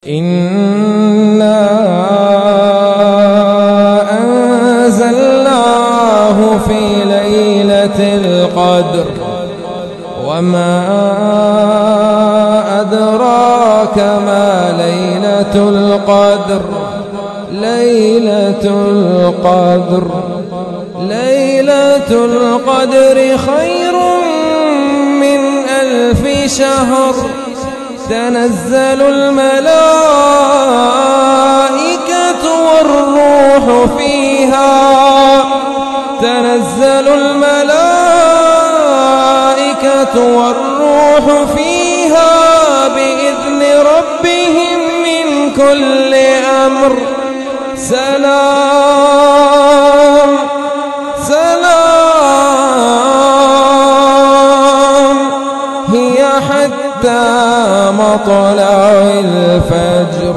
إنا أنزلناه في ليلة القدر وما أدراك ما ليلة القدر ليلة القدر خير من 1000 شهر تنزل الملائكة والروح فيها بإذن ربهم من كل أمر سلام هي حتى مطلع الفجر.